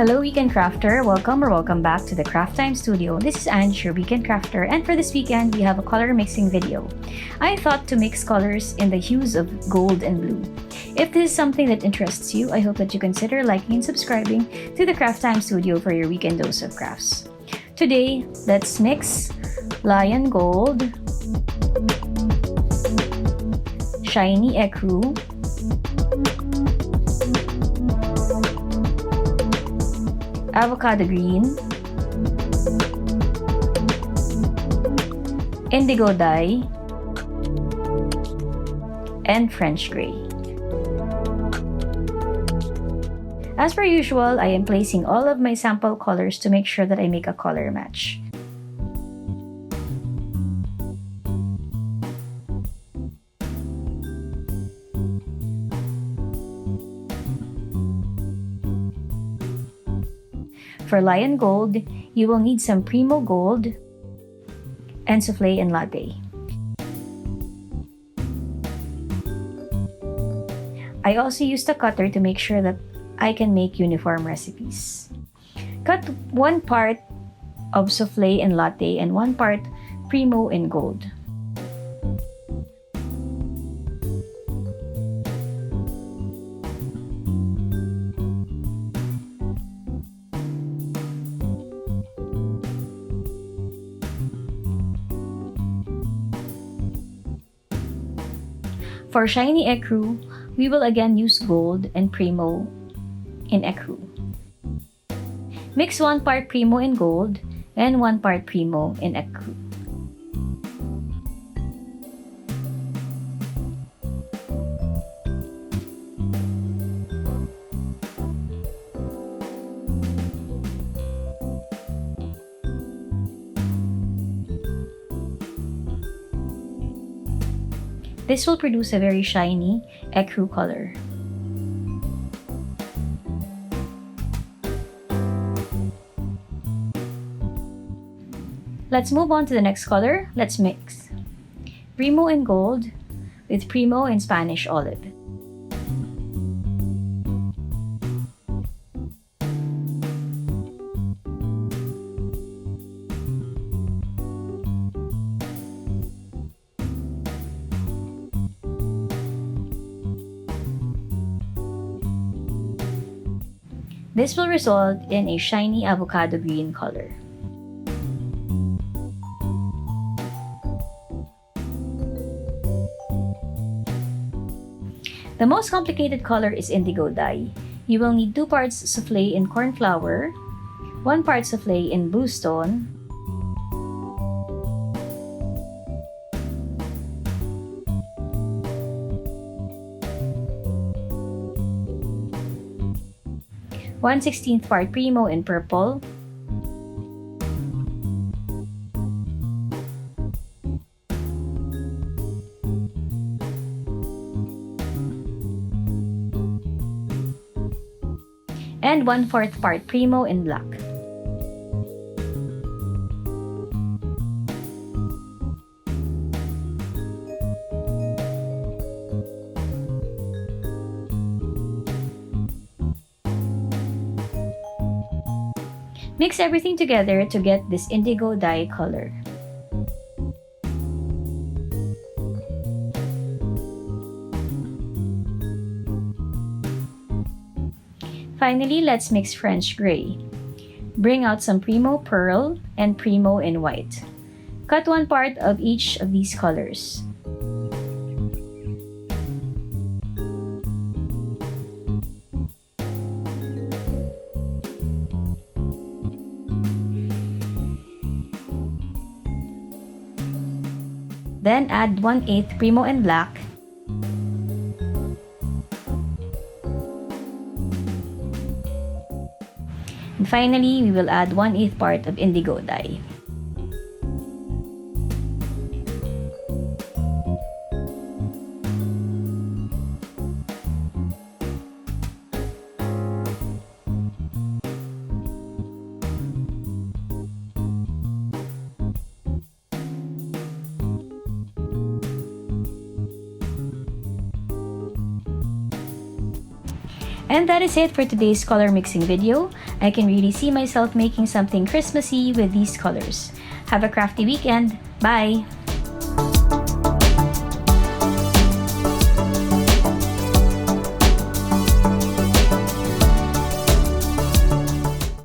Hello Weekend Crafter! Welcome back to the Craft Time Studio. This is Ange, your Weekend Crafter, and for this weekend, we have a color mixing video. I thought to mix colors in the hues of gold and blue. If this is something that interests you, I hope that you consider liking and subscribing to the Craft Time Studio for your weekend dose of crafts. Today, let's mix Lion Gold, Shiny Ecru, Avocado Green, Indigo Dye, and French Gray. As per usual, I am placing all of my sample colors to make sure that I make a color match. For Lion Gold, you will need some Premo Gold and Souffle and Latte. I also used a cutter to make sure that I can make uniform recipes. Cut 1 part of Souffle and Latte and 1 part Premo and Gold. For Shiny Ecru, we will again use gold and Premo in Ecru. Mix 1 part Premo in gold and 1 part Premo in Ecru. This will produce a very shiny Ecru color. Let's move on to the next color. Let's mix Premo in gold with Premo in Spanish olive. This will result in a shiny avocado green color. The most complicated color is Indigo Dye. You will need 2 parts Souffle in Cornflower, 1 part Souffle in Bluestone, (1/16) part Premo in purple, and 1/4 part Premo in black. Mix everything together to get this indigo dye color. Finally, let's mix French Gray. Bring out some Premo Pearl and Premo in white. Cut 1 part of each of these colors. Then add 1/8 Premo in black, and finally we will add 1/8 part of Indigo Dye. And that is it for today's color mixing video. I can really see myself making something Christmassy with these colors. Have a crafty weekend. Bye!